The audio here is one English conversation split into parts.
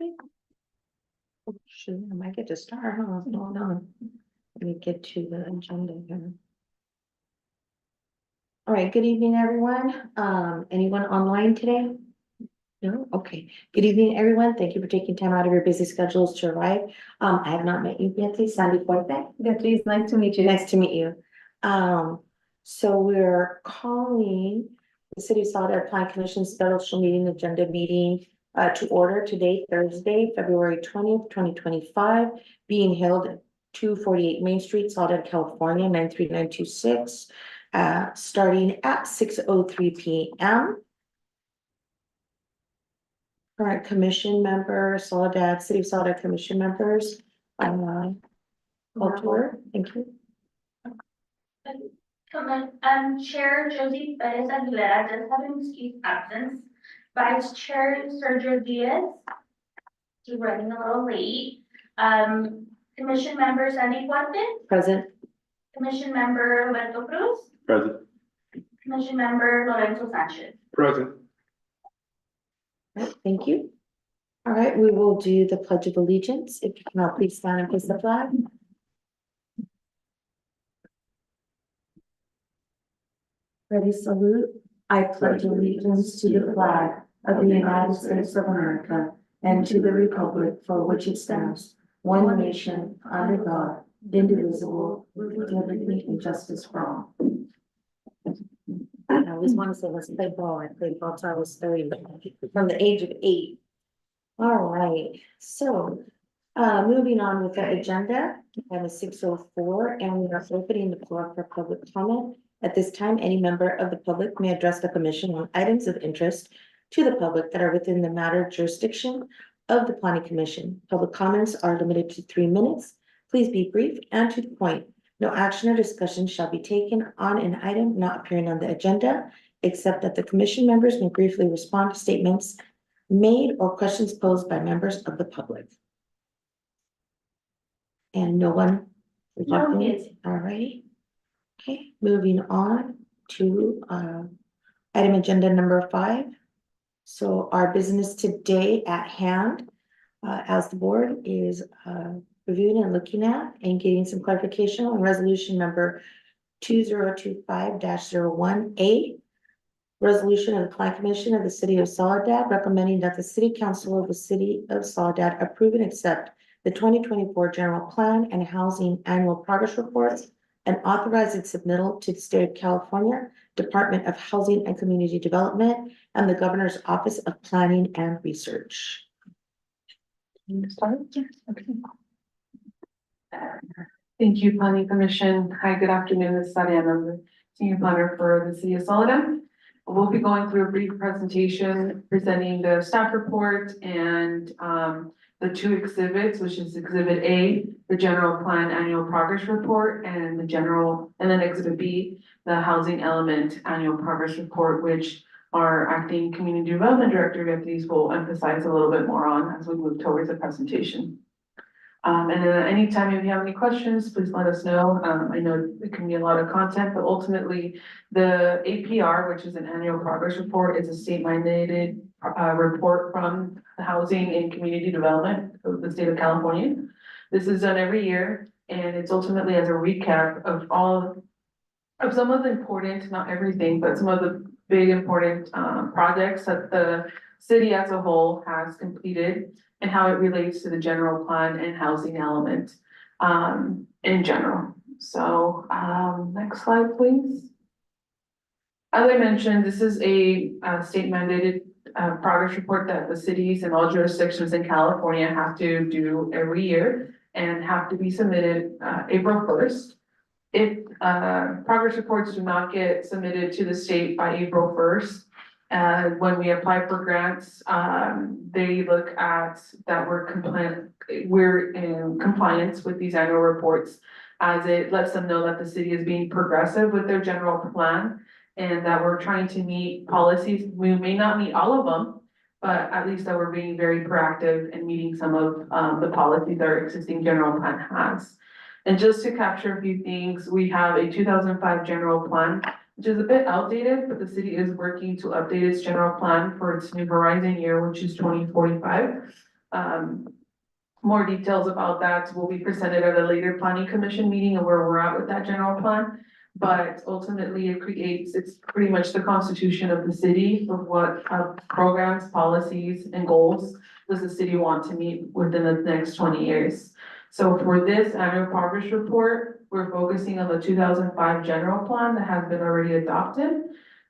Oh, shoot, I might get to start, huh? What's going on? Let me get to the agenda here. All right, good evening, everyone. Anyone online today? No? Okay. Good evening, everyone. Thank you for taking time out of your busy schedules to arrive. I have not met you, Beatriz. Sandy Forte. Beatriz, nice to meet you. Nice to meet you. So we're calling the City of Solid Planning Commission special meeting agenda meeting to order today, Thursday, February 20th, 2025, being held at 248 Main Street, Solid, California, 93926, starting at 6:03 p.m. Current commission members, Soledad, City of Soledad Commission members, call to order. Thank you. Chair Josie Perez Aguilera does have an excused absence. Vice Chair Sergio Diaz, he's running a little late. Commission member Sandy Fuerte, Present. Commission member Roberto Cruz, Present. Commission member Lorenzo Sanchez. Present. All right, thank you. All right, we will do the Pledge of Allegiance. If you can all please stand and kiss the flag. Ready, salute. I pledge allegiance to the flag of the United States of America and to the republic for which it stands, one nation, under God, indivisible, with liberty and justice for all. I always want to say, let's play ball. I played ball till I was 30, from the age of 8. All right, so, moving on with the agenda, item 6:04, and we are opening the floor for public comment. At this time, any member of the public may address the commission on items of interest to the public that are within the matter jurisdiction of the planning commission. Public comments are limited to 3 minutes. Please be brief and to the point. No action or discussion shall be taken on an item not appearing on the agenda, except that the commission members may briefly respond to statements made or questions posed by members of the public. And no one? No hands. All right. Okay, moving on to item agenda number 5. So our business today at hand, as the board is reviewing and looking at and getting some clarification on resolution number 2025-01A. Resolution of the Planning Commission of the City of Soledad recommending that the City Council of the City of Soledad approve and accept the 2024 General Plan and Housing Annual Progress Reports and authorize its submittal to the State of California Department of Housing and Community Development and the Governor's Office of Planning and Research. Can you start? Yes. Okay. Thank you, Planning Commission. Hi, good afternoon. This is Ariana, the Senior Planner for the City of Soledad. We'll be going through a brief presentation presenting the staff report and the 2 exhibits, which is Exhibit A, the General Plan Annual Progress Report, and then Exhibit B, the Housing Element Annual Progress Report, which our Acting Community Development Director, Beatriz, will emphasize a little bit more on as we move towards the presentation. And then anytime if you have any questions, please let us know. I know it can be a lot of content, but ultimately the APR, which is an annual progress report, is a state-mandated report from the Housing and Community Development of the state of California. This is done every year, and it's ultimately as a recap of some of the important, not everything, but some of the big important projects that the city as a whole has completed and how it relates to the general plan and housing element in general. So next slide, please. As I mentioned, this is a state mandated progress report that the cities and all jurisdictions in California have to do every year and have to be submitted April 1st. If progress reports do not get submitted to the state by April 1st, when we apply for grants, they look at that we're in compliance with these annual reports, as it lets them know that the city is being progressive with their general plan and that we're trying to meet policies. We may not meet all of them, but at least that we're being very proactive in meeting some of the policies our existing general plan has. And just to capture a few things, we have a 2005 general plan, which is a bit outdated, but the city is working to update its general plan for its new horizon year, which is 2045. More details about that will be presented at a later planning commission meeting of where we're at with that general plan. But ultimately it's pretty much the constitution of the city of what programs, policies and goals does the city want to meet within the next 20 years. So for this annual progress report, we're focusing on the 2005 general plan that has been already adopted.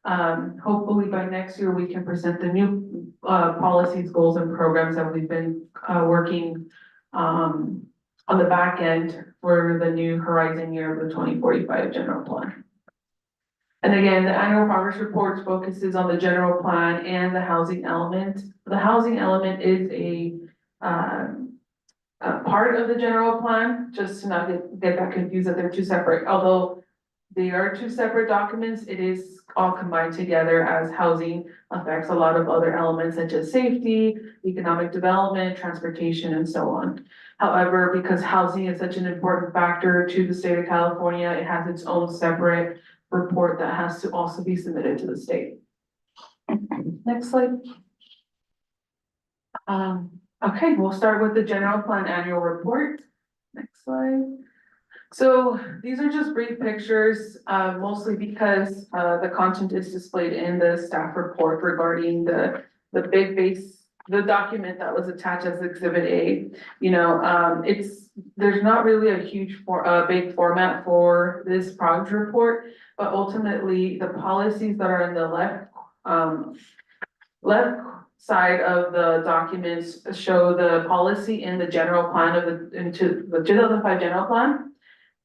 Hopefully by next year, we can present the new policies, goals and programs that we've been working on the back end for the new horizon year of the 2045 general plan. And again, the annual progress report focuses on the general plan and the housing element. The housing element is a part of the general plan, just to not get that confused that they're two separate. Although they are two separate documents, it is all combined together as housing affects a lot of other elements such as safety, economic development, transportation, and so on. However, because housing is such an important factor to the state of California, it has its own separate report that has to also be submitted to the state. Next slide. Okay, we'll start with the general plan annual report. Next slide. So these are just brief pictures, mostly because the content is displayed in the staff report regarding the big base, the document that was attached as Exhibit A. You know, there's not really a big format for this progress report, but ultimately the policies that are in the left side of the documents show the policy in the general plan of the 2005 general plan.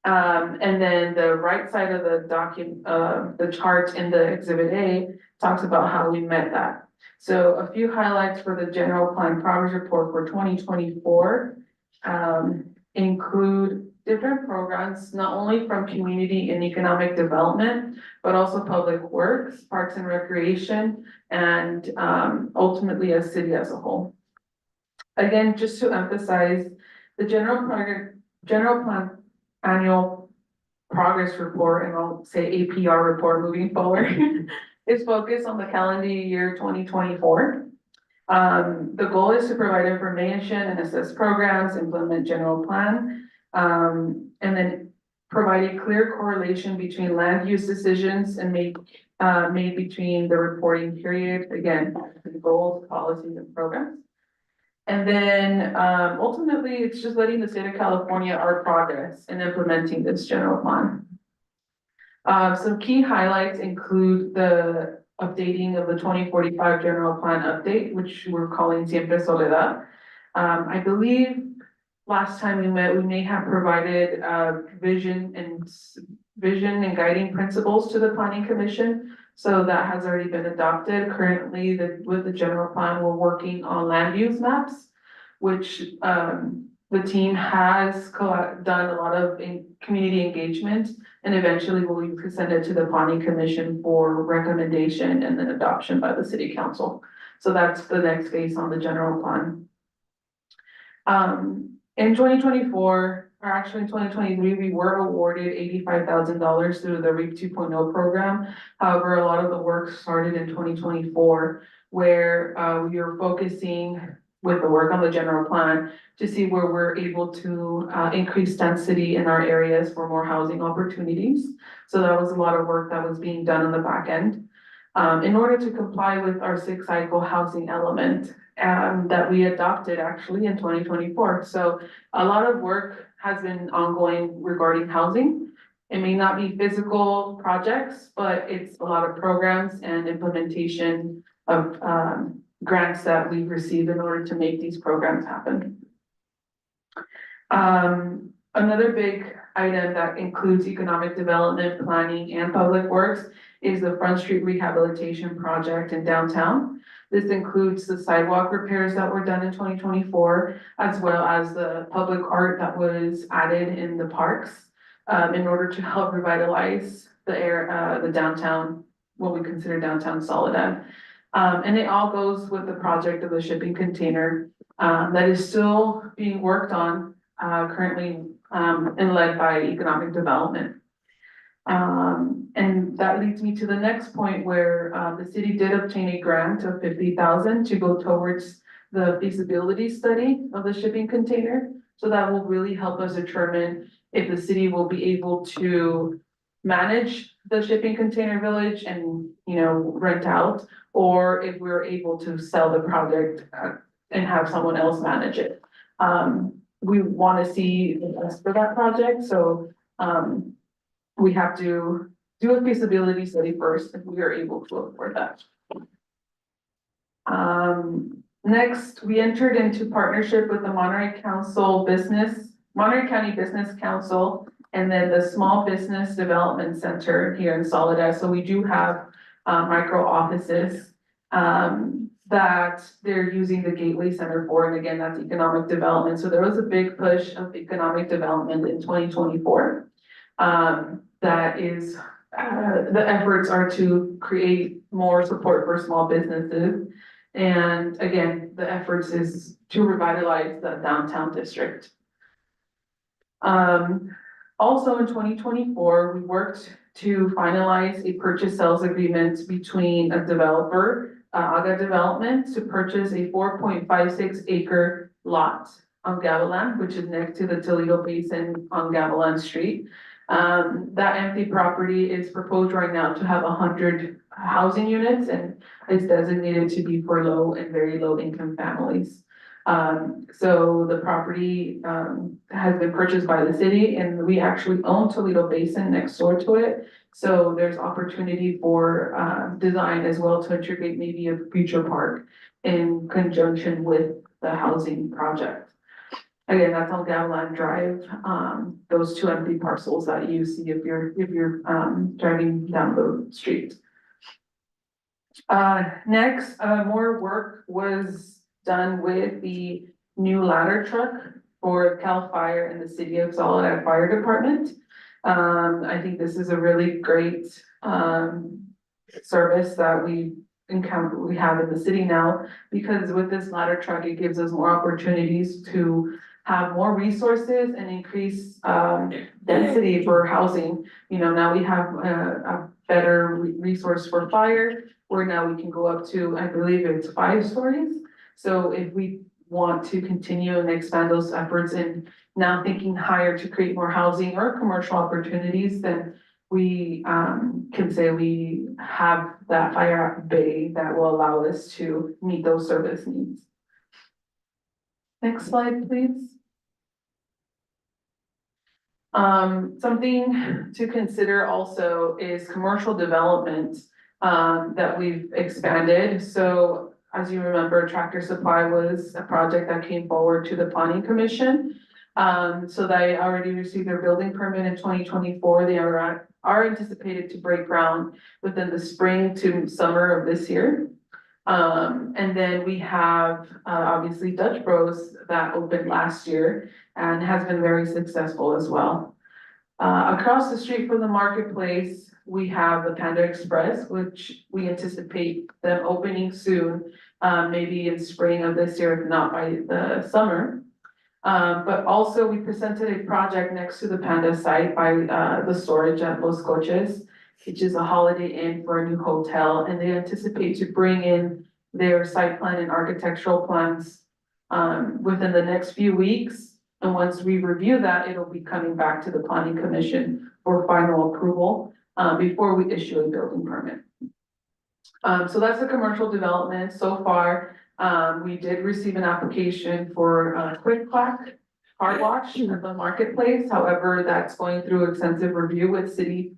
And then the right side of the document, the chart in the Exhibit A talks about how we met that. So a few highlights for the general plan progress report for 2024 include different programs, not only from community and economic development, but also public works, parks and recreation, and ultimately a city as a whole. Again, just to emphasize, the general plan annual progress report, and I'll say APR report moving forward, is focused on the calendar year 2024. The goal is to provide information and assess programs, implement general plan, and then provide a clear correlation between land use decisions and made between the reporting period, again, the goals, policies, and programs. And then ultimately, it's just letting the state of California our progress in implementing this general plan. Some key highlights include the updating of the 2045 general plan update, which we're calling Siempre Soledad. I believe last time we met, we may have provided vision and guiding principles to the Planning Commission. So that has already been adopted. Currently, with the general plan, we're working on land use maps, which the team has done a lot of community engagement, and eventually will be presented to the Planning Commission for recommendation and then adoption by the City Council. So that's the next phase on the general plan. In 2024, or actually in 2023, we were awarded $85,000 through the REAP 2.0 program. However, a lot of the work started in 2024, where we are focusing with the work on the general plan to see where we're able to increase density in our areas for more housing opportunities. So that was a lot of work that was being done on the back end. In order to comply with our 6-cycle housing element that we adopted actually in 2024. So a lot of work has been ongoing regarding housing. It may not be physical projects, but it's a lot of programs and implementation of grants that we've received in order to make these programs happen. Another big item that includes economic development, planning, and public works is the Front Street Rehabilitation Project in downtown. This includes the sidewalk repairs that were done in 2024, as well as the public art that was added in the parks in order to help revitalize the downtown, what we consider downtown Soledad. And it all goes with the project of the shipping container that is still being worked on currently and led by economic development. And that leads me to the next point where the city did obtain a grant of $50,000 to go towards the feasibility study of the shipping container. So that will really help us determine if the city will be able to manage the shipping container village and, rent out, or if we're able to sell the project and have someone else manage it. We want to see the best for that project, so we have to do a feasibility study first if we are able to afford that. Next, we entered into partnership with the Monterey County Business Council, and then the Small Business Development Center here in Soledad. So we do have micro offices that they're using the Gateway Center for, and again, that's economic development. So there was a big push of economic development in 2024. That is, the efforts are to create more support for small businesses. And again, the efforts is to revitalize the downtown district. Also in 2024, we worked to finalize a purchase sales agreement between a developer, Aga Development, to purchase a 4.56 acre lot on Gavilan, which is next to the Toledo Basin on Gavilan Street. That empty property is proposed right now to have 100 housing units, and it's designated to be for low and very low income families. So the property has been purchased by the city, and we actually own Toledo Basin next door to it. So there's opportunity for design as well to integrate maybe a future park in conjunction with the housing project. Again, that's on Gavilan Drive, those two empty parcels that you see if you're driving down the street. Next, more work was done with the new ladder truck for CAL FIRE and the City of Soledad Fire Department. I think this is a really great service that we have in the city now, because with this ladder truck, it gives us more opportunities to have more resources and increase density for housing. Now we have a better resource for fire, where now we can go up to, I believe it's 5 stories. So if we want to continue and expand those efforts and now thinking higher to create more housing or commercial opportunities, then we can say we have that fire bay that will allow us to meet those service needs. Next slide, please. Something to consider also is commercial development that we've expanded. So as you remember, Tractor Supply was a project that came forward to the Planning Commission. So they already received their building permit in 2024. They are anticipated to break ground within the spring to summer of this year. And then we have obviously Dutch Bros that opened last year and has been very successful as well. Across the street from the marketplace, we have the Panda Express, which we anticipate them opening soon, maybe in spring of this year, if not by the summer. But also we presented a project next to the Panda site by the storage at Los Coches, which is a Holiday Inn for a new hotel, and they anticipate to bring in their site plan and architectural plans within the next few weeks. And once we review that, it'll be coming back to the Planning Commission for final approval before we issue a building permit. So that's the commercial development. So far, we did receive an application for a Quick Quack car wash at the marketplace. However, that's going through extensive review with city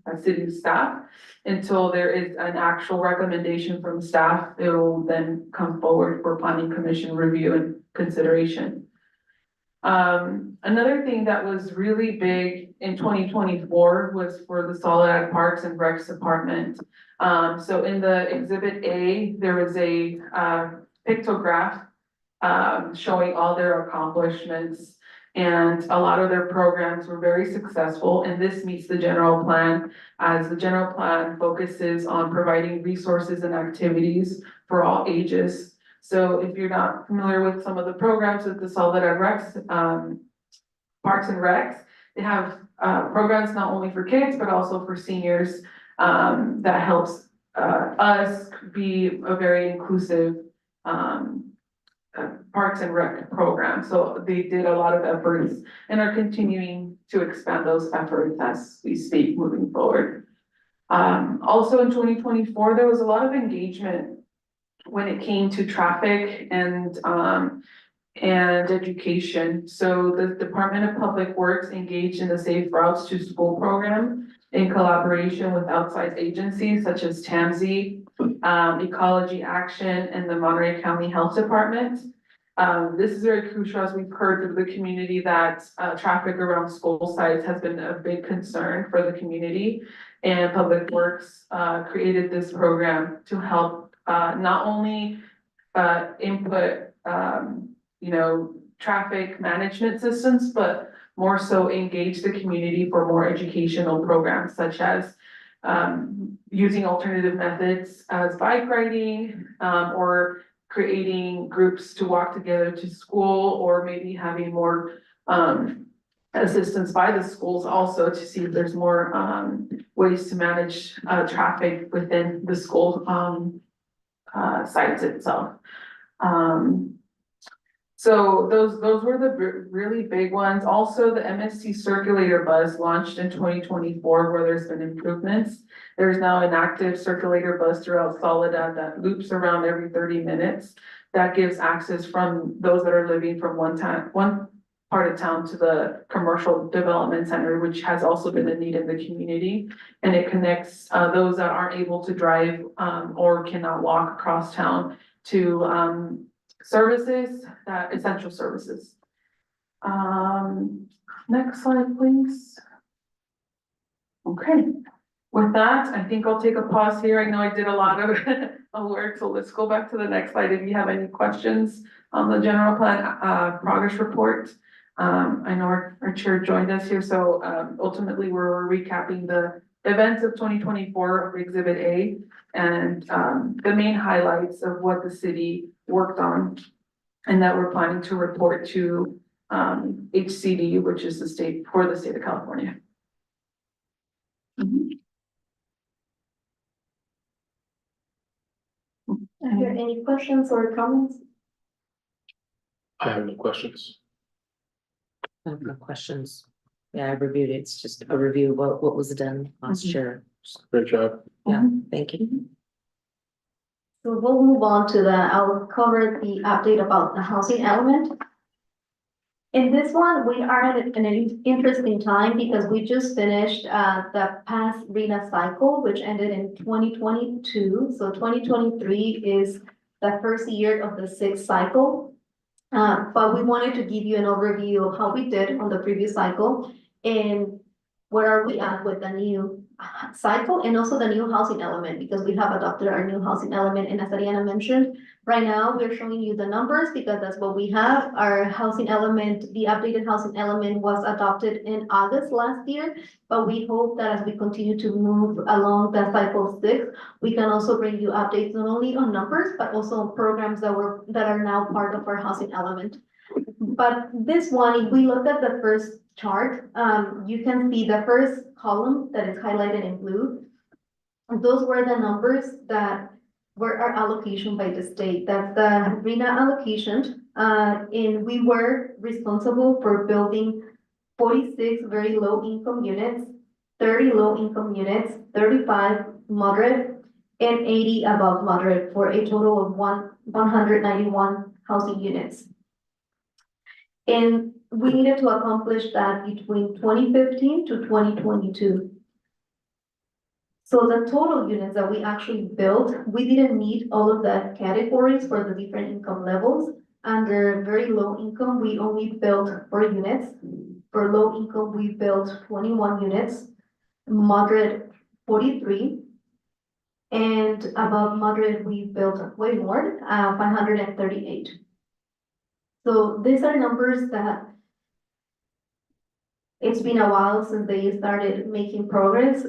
staff. Until there is an actual recommendation from staff, it will then come forward for Planning Commission review and consideration. Another thing that was really big in 2024 was for the Soledad Parks and Recs Department. So in the Exhibit A, there was a pictograph showing all their accomplishments, and a lot of their programs were very successful, and this meets the general plan, as the general plan focuses on providing resources and activities for all ages. So if you're not familiar with some of the programs with the Soledad Recs, Parks and Recs, they have programs not only for kids, but also for seniors that helps us be a very inclusive Parks and Rec program. So they did a lot of efforts and are continuing to expand those efforts as we speak moving forward. Also in 2024, there was a lot of engagement when it came to traffic and education. So the Department of Public Works engaged in the Safe Routes to School program in collaboration with outside agencies such as TAMSI, Ecology Action, and the Monterey County Health Department. This is very crucial, as we've heard through the community, that traffic around school sites has been a big concern for the community. And Public Works created this program to help not only input traffic management systems, but more so engage the community for more educational programs such as using alternative methods as bike riding, or creating groups to walk together to school, or maybe having more assistance by the schools also to see if there's more ways to manage traffic within the school sites itself. So those were the really big ones. Also, the MST Circulator Bus launched in 2024, where there's been improvements. There's now an active circulator bus throughout Soledad that loops around every 30 minutes. That gives access from those that are living from one part of town to the commercial development center, which has also been a need in the community. And it connects those that aren't able to drive or cannot walk across town to services, essential services. Next slide, please. Okay, with that, I think I'll take a pause here. I know I did a lot of work, so let's go back to the next slide. If you have any questions on the general plan progress report. I know our chair joined us here, so ultimately we're recapping the events of 2024 of Exhibit A and the main highlights of what the city worked on and that we're planning to report to HCD, which is the state of California. Are there any questions or comments? I have no questions. I have no questions. Yeah, I reviewed it. It's just a review of what was done last year. Great job. Yeah, thank you. So we'll move on to I'll cover the update about the housing element. In this one, we are at an interesting time because we just finished the past RHNA cycle, which ended in 2022. So 2023 is the first year of the sixth cycle. But we wanted to give you an overview of how we did on the previous cycle and where are we at with the new cycle and also the new housing element, because we have adopted our new housing element. And as Ariana mentioned, right now we're showing you the numbers because that's what we have. Our housing element, the updated housing element was adopted in August last year, but we hope that as we continue to move along the cycle 6, we can also bring you updates not only on numbers, but also on programs that are now part of our housing element. But this one, if we look at the first chart, you can see the first column that is highlighted in blue. Those were the numbers that were our allocation by the state. That's the RHNA allocation. And we were responsible for building 46 very low income units, 30 low income units, 35 moderate, and 80 above moderate, for a total of 191 housing units. And we needed to accomplish that between 2015 to 2022. So the total units that we actually built, we didn't meet all of the categories for the different income levels. Under very low income, we only built 4 units. For low income, we built 21 units, moderate 43. And above moderate, we built way more, 538. So these are numbers that it's been a while since they started making progress,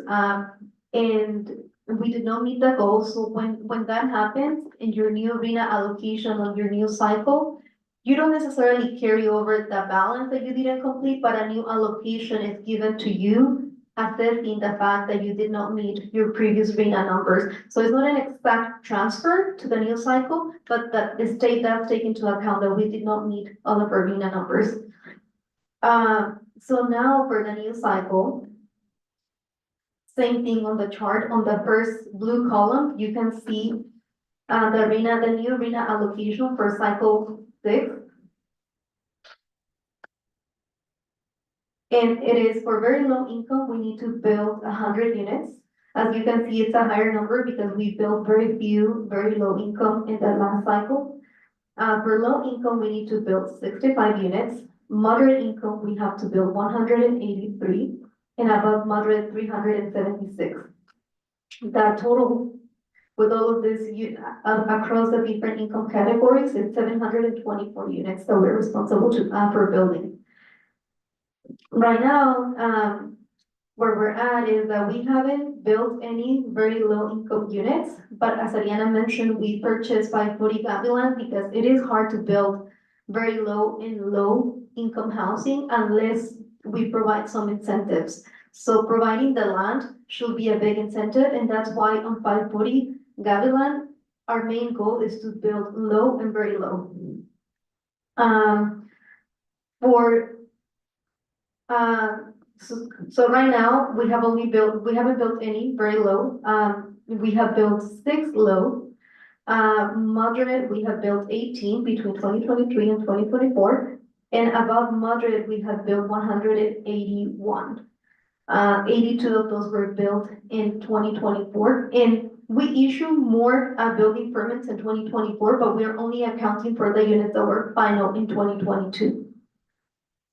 and we did not meet the goal. So when that happens in your new RHNA allocation on your new cycle, you don't necessarily carry over the balance that you didn't complete, but a new allocation is given to you assessing the fact that you did not meet your previous RENA numbers. So it's not an exact transfer to the new cycle, but that the state does take into account that we did not meet all of our RENA numbers. So now for the new cycle, same thing on the chart, on the first blue column, you can see the new RENA allocation for cycle 6. And it is for very low income, we need to build 100 units. As you can see, it's a higher number because we built very few, very low income in the last cycle. For low income, we need to build 65 units. Moderate income, we have to build 183, and above moderate, 376. The total with all of this across the different income categories is 724 units that we're responsible for building. Right now, where we're at is that we haven't built any very low income units, but as Ariana mentioned, we purchased 540 Gavilan because it is hard to build very low income housing unless we provide some incentives. So providing the land should be a big incentive, and that's why on 540 Gavilan, our main goal is to build low and very low. So right now, we haven't built any very low. We have built 6 low. Moderate, we have built 18 between 2023 and 2024. And above moderate, we have built 181. 82 of those were built in 2024. And we issue more building permits in 2024, but we're only accounting for the units that were final in 2022.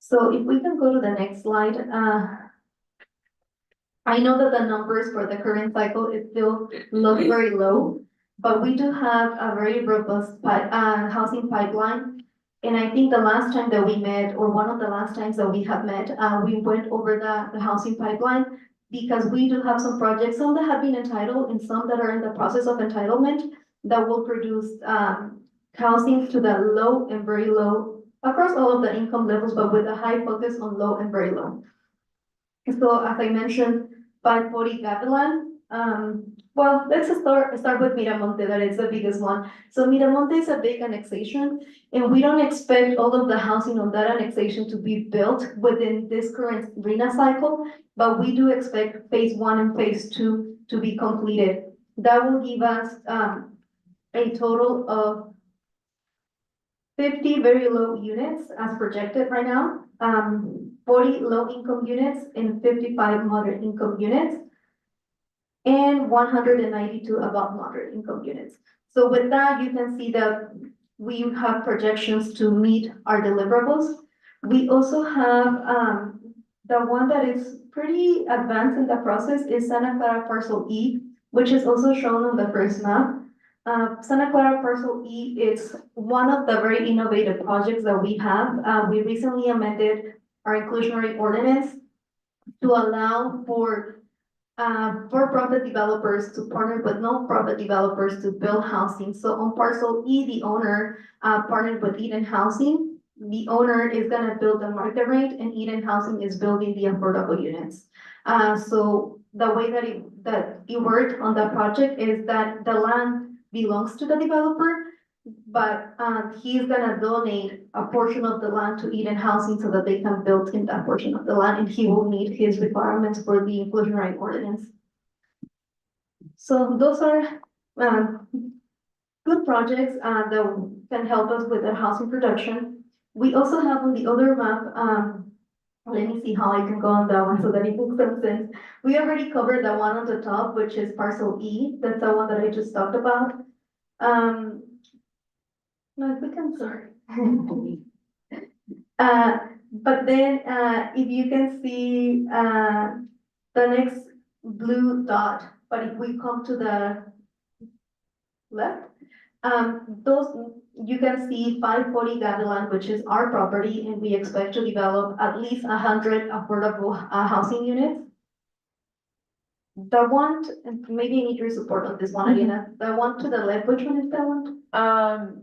So if we can go to the next slide, I know that the numbers for the current cycle is still look very low, but we do have a very robust housing pipeline. And I think the last time that we met, or one of the last times that we have met, we went over the housing pipeline because we do have some projects, some that have been entitled and some that are in the process of entitlement that will produce housing to the low and very low across all of the income levels, but with a high focus on low and very low. So as I mentioned, 540 Gavilan, well, let's start with Miramonte, that is the biggest one. So Miramonte is a big annexation, and we don't expect all of the housing on that annexation to be built within this current RENA cycle, but we do expect phase 1 and phase 2 to be completed. That will give us a total of 50 very low units as projected right now, 40 low income units and 55 moderate income units, and 192 above moderate income units. So with that, you can see that we have projections to meet our deliverables. We also have the one that is pretty advanced in the process is Santa Clara Parcel E, which is also shown on the first map. Santa Clara Parcel E is one of the very innovative projects that we have. We recently amended our inclusionary ordinance to allow for profit developers to partner with non-profit developers to build housing. So on Parcel E, the owner partnered with Eden Housing. The owner is gonna build the market rate, and Eden Housing is building the affordable units. So the way that it worked on the project is that the land belongs to the developer, but he's gonna donate a portion of the land to Eden Housing so that they can build in that portion of the land, and he will meet his requirements for the inclusionary ordinance. So those are good projects that can help us with the housing production. We also have on the other map, let me see how I can go on that one so that it makes some sense. We already covered the one on the top, which is Parcel E. That's the one that I just talked about. No, if we can, sorry. But then, if you can see, the next blue dot, but if we come to the left, those, you can see 540 Gavilan, which is our property, and we expect to develop at least 100 affordable housing units. The one, and maybe I need your support on this one, Ariana. The one to the left, which one is that one?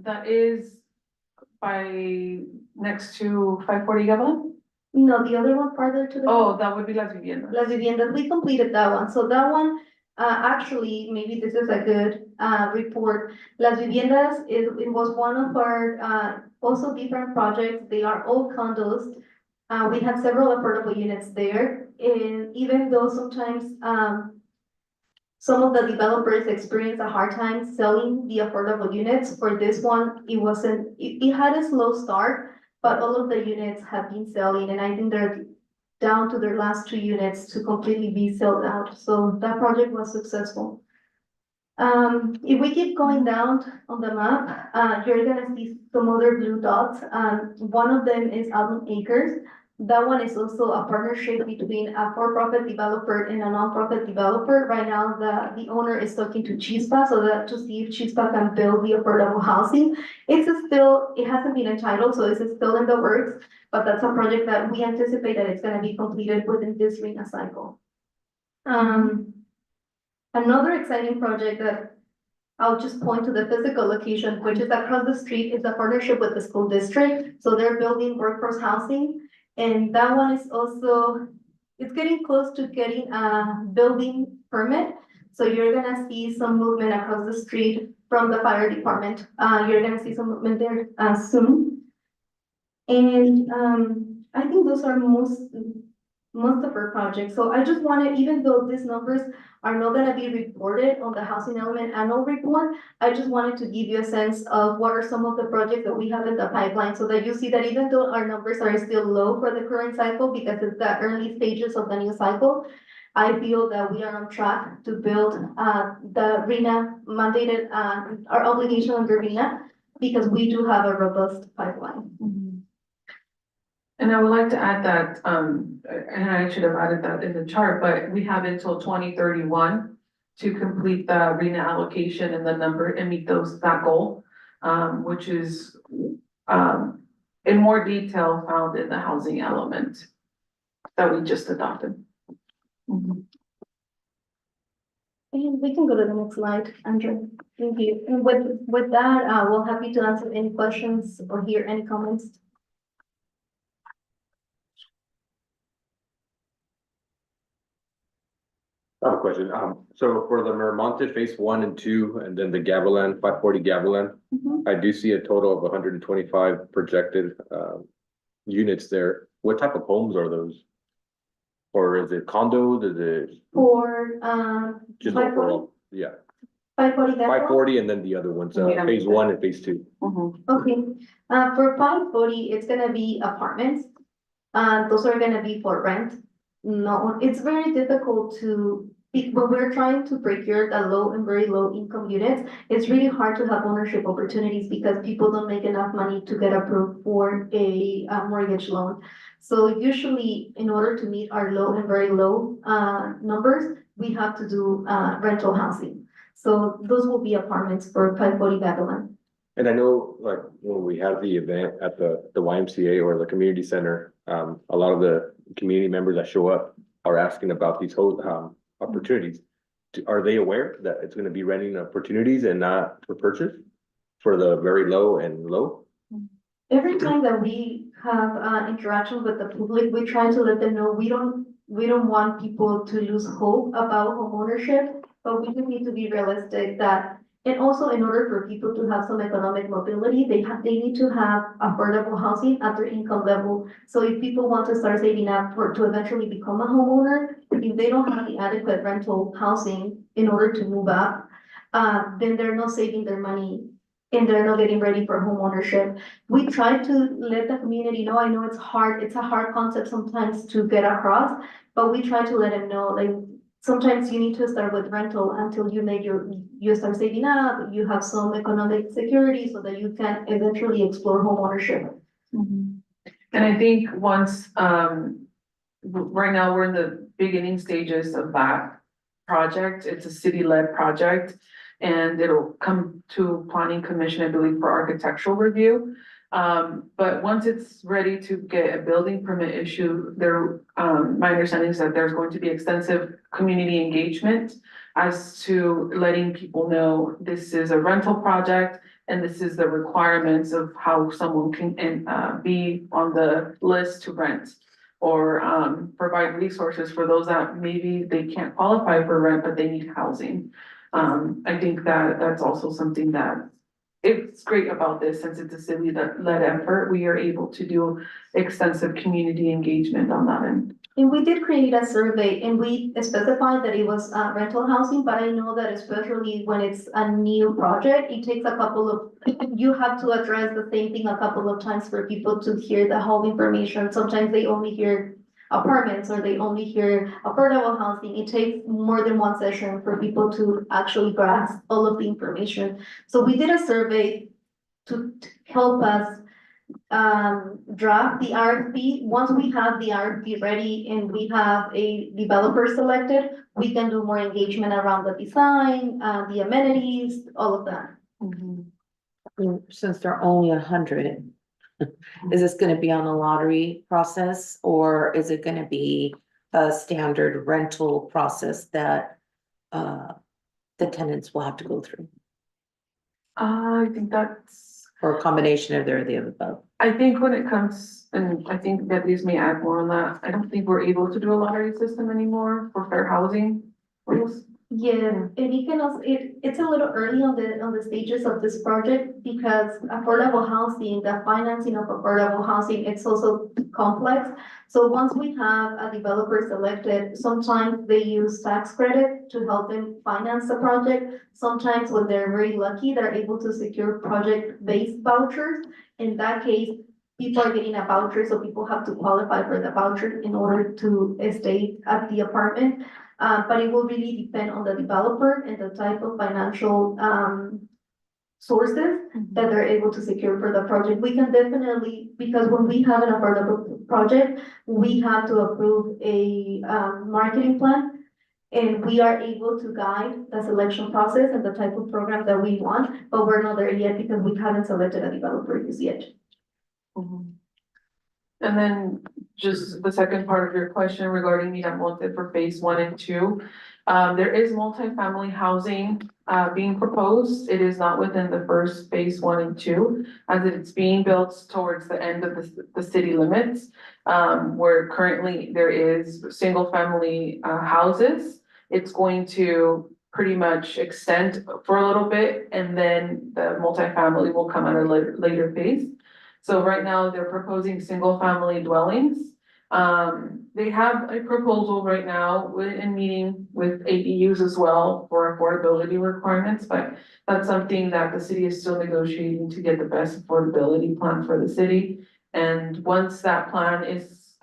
That is by next to 540 Gavilan. No, the other one farther to the. Oh, that would be Las Viviendas. Las Viviendas, we completed that one, so that one, actually, maybe this is a good, report. Las Viviendas, it was one of our, also different projects, they are all condos. We had several affordable units there, and even though sometimes, some of the developers experience a hard time selling the affordable units, for this one, it had a slow start, but all of the units have been selling, and I think they're down to their last 2 units to completely be sold out, so that project was successful. If we keep going down on the map, you're gonna see some other blue dots. One of them is Almond Acres. That one is also a partnership between a for-profit developer and a non-profit developer. Right now, the owner is talking to Chispa so that to see if Chispa can build the affordable housing. It hasn't been entitled, so it's still in the works, but that's a project that we anticipate that it's gonna be completed within this RHNA cycle. Another exciting project that I'll just point to the physical location, which is across the street, is a partnership with the school district. So they're building workforce housing. And that one is also, it's getting close to getting a building permit. So you're gonna see some movement across the street from the fire department. You're gonna see some movement there soon. And I think those are most of our projects. So I just wanted, even though these numbers are not gonna be reported on the housing element annual report, I just wanted to give you a sense of what are some of the projects that we have in the pipeline, so that you see that even though our numbers are still low for the current cycle, because it's the early stages of the new cycle, I feel that we are on track to build the RHNA mandated, our obligation under RHNA, because we do have a robust pipeline. And I would like to add that, and I should have added that in the chart, but we have until 2031 to complete the RHNA allocation and the number and meet that goal, which is, in more detail found in the housing element that we just adopted. And we can go to the next slide, Andrew. Thank you. And with that, we'll happy to answer any questions or hear any comments. I have a question. So for the Miramonte phase 1 and 2, and then the Gavilan, 540 Gavilan, I do see a total of 125 projected units there. What type of homes are those? Or is it condos? Is it For, just 540? overall? Yeah, 540 Gavilan? 540 and then the other ones, Yeah. phase 1 and phase 2. Okay, for 540, it's gonna be apartments. Those are gonna be for rent. No, it's very difficult when we're trying to procure the low and very low income units, it's really hard to have ownership opportunities because people don't make enough money to get approved for a mortgage loan. So usually, in order to meet our low and very low numbers, we have to do rental housing. So those will be apartments for 540 Babylon. And I know, like, when we have the event at the YMCA or the community center, a lot of the community members that show up are asking about these whole opportunities. Are they aware that it's gonna be renting opportunities and not for purchase for the very low and low? Every time that we have interaction with the public, we try to let them know we don't want people to lose hope about homeownership, but we do need to be realistic that, and also in order for people to have some economic mobility, they need to have affordable housing at their income level. So if people want to start saving up to eventually become a homeowner, if they don't have the adequate rental housing in order to move up, then they're not saving their money and they're not getting ready for homeownership. We try to let the community know, I know it's hard, it's a hard concept sometimes to get across, but we try to let them know, like, sometimes you need to start with rental until you start saving up, you have some economic security so that you can eventually explore homeownership. And I think once, right now, we're in the beginning stages of that project. It's a city-led project. And it'll come to planning commission, I believe, for architectural review. But once it's ready to get a building permit issue, my understanding is that there's going to be extensive community engagement as to letting people know this is a rental project and this is the requirements of how someone can be on the list to rent. or provide resources for those that maybe they can't qualify for rent, but they need housing. I think that that's also something that it's great about this, since it's a city that led effort, we are able to do extensive community engagement on that end. And we did create a survey and we specified that it was rental housing, but I know that especially when it's a new project, it takes a couple of, you have to address the same thing a couple of times for people to hear the whole information. Sometimes they only hear apartments or they only hear affordable housing. It takes more than one session for people to actually grasp all of the information. So we did a survey to help us draft the RFP. Once we have the RFP ready and we have a developer selected, we can do more engagement around the design, the amenities, all of that. Since there are only 100, is this gonna be on a lottery process, or is it gonna be a standard rental process that the tenants will have to go through, I think that's, or a combination of the above? I think when it comes, and I think that these may add more on that, I don't think we're able to do a lottery system anymore for fair housing rules. Yeah, and it can also, it's a little early on the stages of this project because affordable housing, the financing of affordable housing, it's also complex. So once we have a developer selected, sometimes they use tax credit to help them finance the project. Sometimes when they're very lucky, they're able to secure project-based vouchers. In that case, people are getting a voucher, so people have to qualify for the voucher in order to stay at the apartment. But it will really depend on the developer and the type of financial sources that they're able to secure for the project. We can definitely, because when we have an affordable project, we have to approve a marketing plan. And we are able to guide the selection process and the type of program that we want, but we're not there yet because we haven't selected a developer just yet. And then just the second part of your question regarding Miramonte for phase 1 and 2. There is multifamily housing being proposed. It is not within the first phase 1 and 2, as it's being built towards the end of the city limits. Where currently there is single family houses. It's going to pretty much extend for a little bit, and then the multifamily will come at a later phase. So right now they're proposing single family dwellings. They have a proposal right now in meeting with ADUs as well for affordability requirements, but that's something that the city is still negotiating to get the best affordability plan for the city. And once that plan is,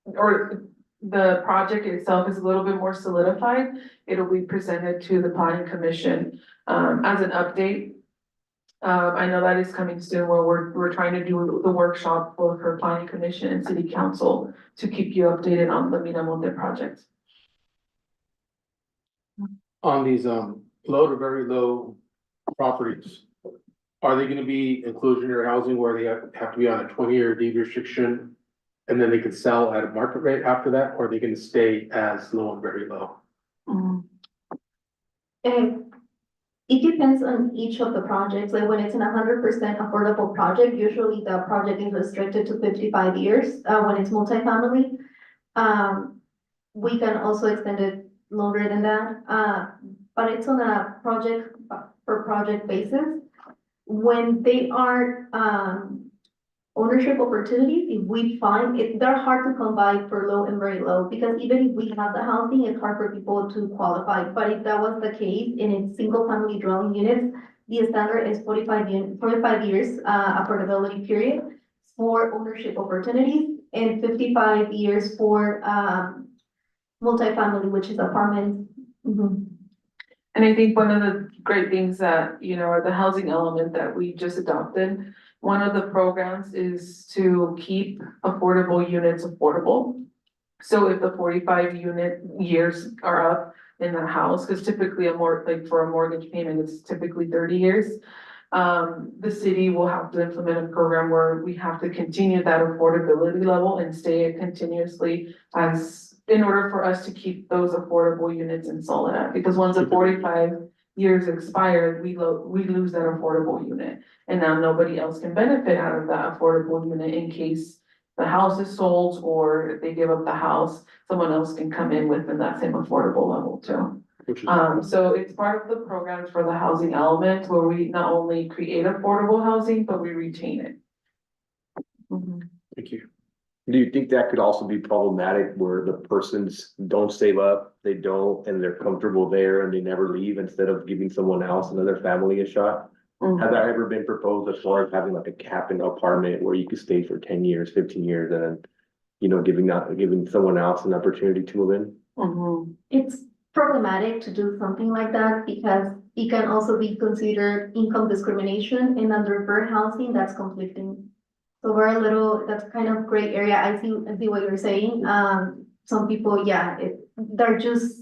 or the project itself is a little bit more solidified, it'll be presented to the planning commission as an update. I know that is coming soon, where we're trying to do the workshop both for planning commission and city council to keep you updated on the Miramonte project. On these, low to very low properties, are they gonna be inclusionary housing where they have to be on a 20-year deed restriction? And then they can sell at a market rate after that, or are they gonna stay as low and very low? And it depends on each of the projects, like when it's an 100% affordable project, usually the project is restricted to 55 years, when it's multifamily. We can also extend it longer than that, but it's on a project per project basis. When they are, ownership opportunities, if we find it, they're hard to come by for low and very low, because even if we have the housing, it's hard for people to qualify. But if that was the case, and it's single family dwelling units, the standard is 45 years, affordability period for ownership opportunities, and 55 years for, multifamily, which is apartments. And I think one of the great things that, you know, the housing element that we just adopted, one of the programs is to keep affordable units affordable. So if the 45 years are up in the house, because typically like for a mortgage payment, it's typically 30 years. The city will have to implement a program where we have to continue that affordability level and stay it continuously in order for us to keep those affordable units in Soledad, because once the 45 years expired, we lose that affordable unit. And now nobody else can benefit out of that affordable unit in case the house is sold or if they give up the house, someone else can come in within that same affordable level too. Which is, So it's part of the programs for the housing element where we not only create affordable housing, but we retain it. thank you. Do you think that could also be problematic where the persons don't save up, they don't, and they're comfortable there and they never leave instead of giving someone else, another family a shot? Has that ever been proposed as far as having like a cap in an apartment where you could stay for 10 years, 15 years and then, you know, giving someone else an opportunity to move in? It's problematic to do something like that because it can also be considered income discrimination and under fair housing, that's conflicting. So we're a little, that's kind of gray area. I see what you're saying. Some people, yeah, they're just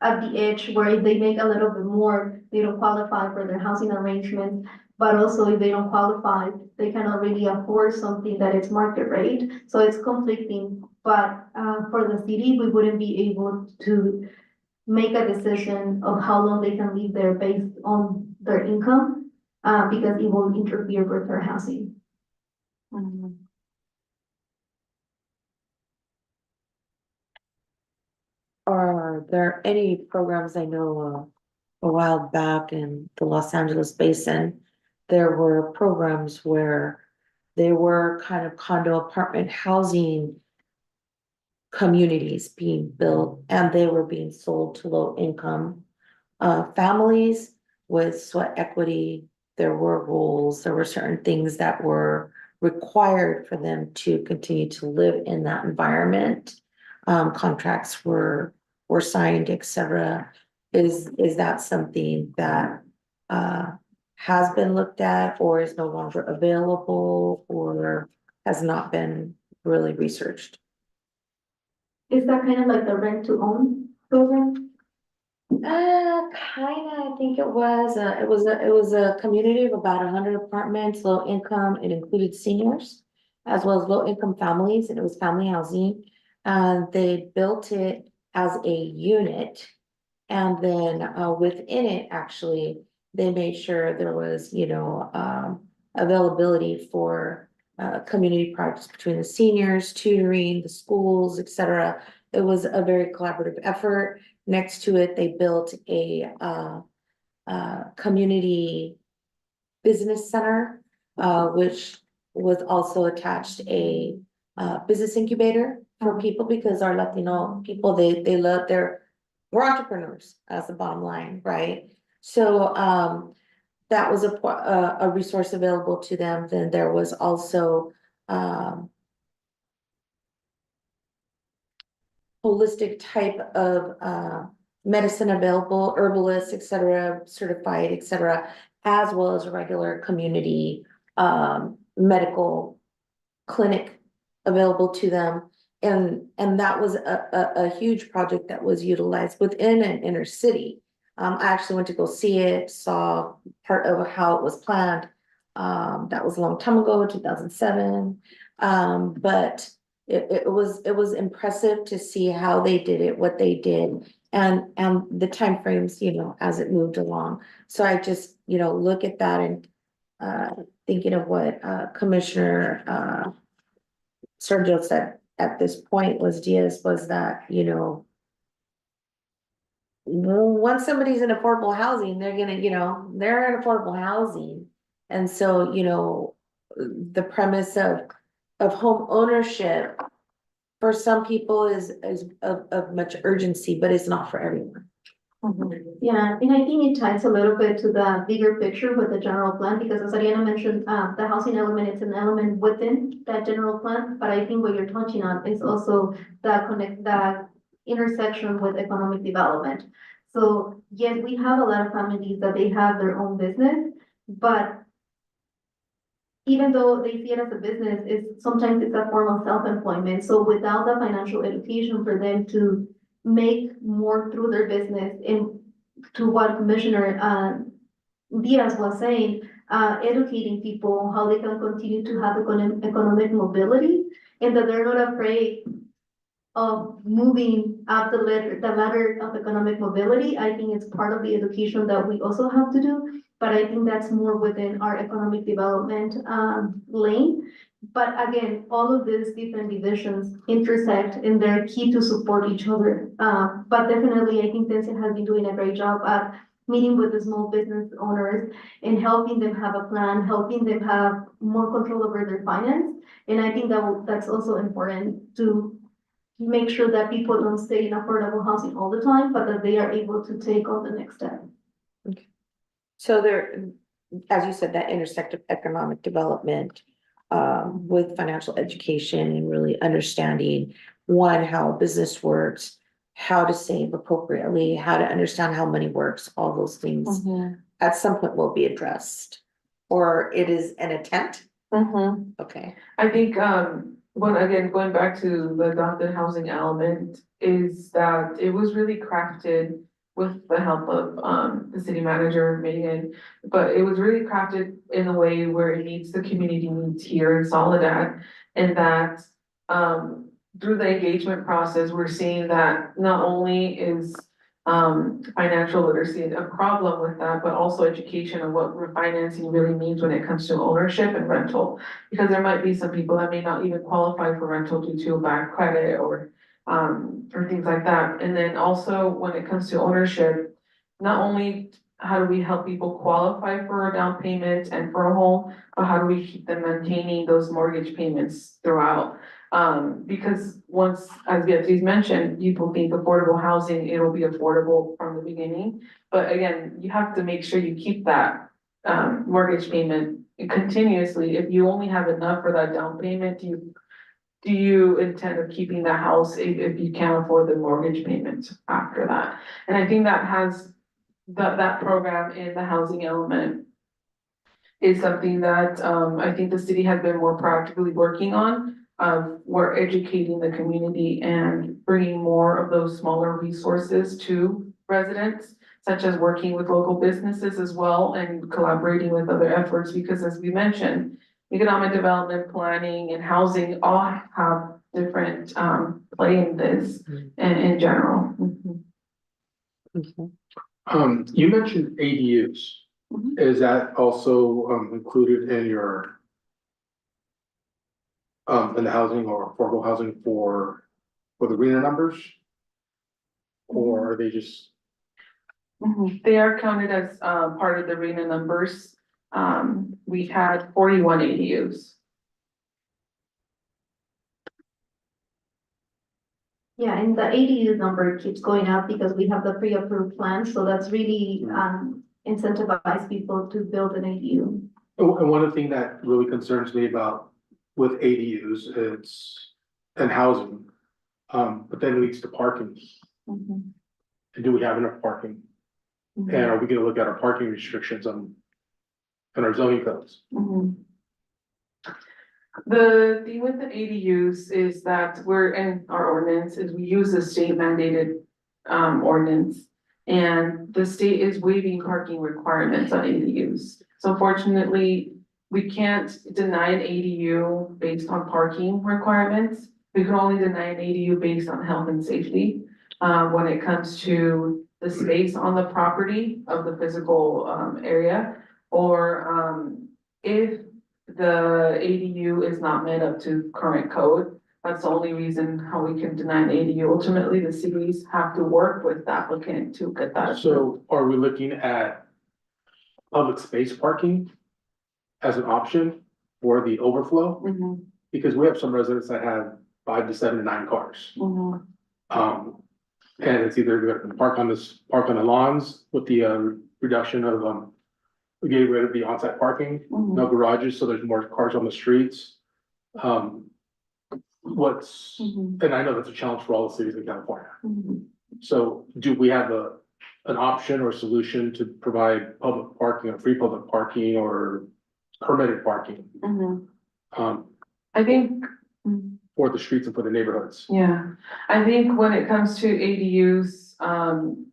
at the edge where if they make a little bit more, they don't qualify for their housing arrangement. But also if they don't qualify, they cannot really afford something that is market rate. So it's conflicting. But for the city, we wouldn't be able to make a decision of how long they can live there based on their income, because it will interfere with their housing. Are there any programs I know, a while back in the Los Angeles basin, there were programs where they were kind of condo apartment housing communities being built and they were being sold to low income families with sweat equity. There were rules, there were certain things that were required for them to continue to live in that environment. Contracts were signed, etc. Is that something that has been looked at or is no longer available or has not been really researched? Is that kind of like the rent to own program? Kinda, I think it was a community of about 100 apartments, low income. It included seniors as well as low income families, and it was family housing. And they built it as a unit. And then within it, actually, they made sure there was, availability for community projects between the seniors, tutoring, the schools, etc. It was a very collaborative effort. Next to it, they built a community business center, which was also attached a business incubator for people because our Latino people, they love we're entrepreneurs as the bottom line, right? So that was a resource available to them. Then there was also holistic type of medicine available, herbalists, etc., certified, etc., as well as a regular community medical clinic available to them. And that was a huge project that was utilized within an inner city. I actually went to go see it, saw part of how it was planned. That was a long time ago, 2007. But it was impressive to see how they did it, what they did, and the timeframes, as it moved along. So I just, look at that and thinking of what Commissioner Sergio said at this point was that, once somebody's in affordable housing, they're gonna, they're in affordable housing. And so, the premise of home ownership for some people is of much urgency, but it's not for everyone. Yeah, and I think it ties a little bit to the bigger picture with the general plan, because as Ariana mentioned, the housing element is an element within that general plan, but I think what you're touching on is also the intersection with economic development. So yes, we have a lot of families that they have their own business, but even though they see it as a business, sometimes it's a form of self-employment. So without the financial education for them to make more through their business, and to what Commissioner Diaz was saying, educating people how they can continue to have economic mobility, and that they're not afraid of moving up the ladder of economic mobility. I think it's part of the education that we also have to do, but I think that's more within our economic development lane. But again, all of these different divisions intersect and they're key to support each other. But definitely, I think Tensia has been doing a great job at meeting with the small business owners and helping them have a plan, helping them have more control over their finance. And I think that's also important to make sure that people don't stay in affordable housing all the time, but that they are able to take on the next step. So there, as you said, that intersect of economic development with financial education and really understanding, one, how business works, how to save appropriately, how to understand how money works, all those things at some point will be addressed. Or it is an attempt, okay. I think, when, again, going back to the adopted housing element, is that it was really crafted with the help of, the city manager, Megan, but it was really crafted in a way where it meets the community needs here in Soledad. And that, through the engagement process, we're seeing that not only is, financial literacy a problem with that, but also education of what refinancing really means when it comes to ownership and rental. Because there might be some people that may not even qualify for rental due to a bad credit or things like that. And then also when it comes to ownership, not only how do we help people qualify for a down payment and for a home, but how do we keep them maintaining those mortgage payments throughout? Because once, as Beatriz mentioned, people think affordable housing, it'll be affordable from the beginning. But again, you have to make sure you keep that mortgage payment continuously. If you only have enough for that down payment, do you intend of keeping the house if you can't afford the mortgage payment after that? And I think that has that program in the housing element is something that I think the city has been more proactively working on. We're educating the community and bringing more of those smaller resources to residents, such as working with local businesses as well and collaborating with other efforts, because as we mentioned, economic development, planning and housing all have different play in this in general. You mentioned ADUs. Mhm. Is that also included in your in the housing or affordable housing for the RENA numbers? Or are they just, They are counted as part of the RENA numbers. We had 41 ADUs. Yeah, and the ADU number keeps going up because we have the pre-approved plan, so that's really incentivize people to build an ADU. and one of the things that really concerns me about with ADUs is and housing, but then leads to parking. And do we have enough parking? And are we gonna look at our parking restrictions on our zoning codes? The thing with the ADUs is that we're in our ordinance is we use the state mandated ordinance. And the state is waiving parking requirements on ADUs. So fortunately, we can't deny an ADU based on parking requirements. We can only deny an ADU based on health and safety. When it comes to the space on the property of the physical area. Or if the ADU is not met up to current code, that's the only reason how we can deny an ADU. Ultimately, the cities have to work with the applicant to get that. So are we looking at public space parking as an option for the overflow? Mhm, Because we have some residents that have 5 to 7 to 9 cars. mhm, And it's either they're gonna park on the lawns with the reduction of we get rid of the on-site parking, mhm, no garages, so there's more cars on the streets. mhm, And I know that's a challenge for all the cities in California. mhm. So do we have an option or solution to provide public parking or free public parking or permitted parking? Mhm. Um, I think, for the streets and for the neighborhoods? yeah, I think when it comes to ADUs,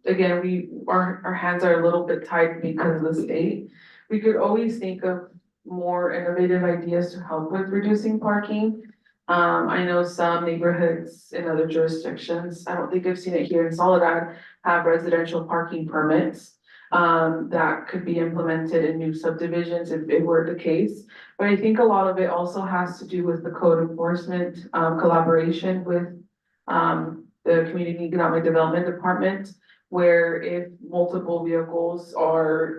again, our hands are a little bit tied because of the state. We could always think of more innovative ideas to help with reducing parking. I know some neighborhoods in other jurisdictions, I don't think I've seen it here in Soledad, have residential parking permits. That could be implemented in new subdivisions if it were the case. But I think a lot of it also has to do with the code enforcement, collaboration with, the Community Economic Development Department, where if multiple vehicles are,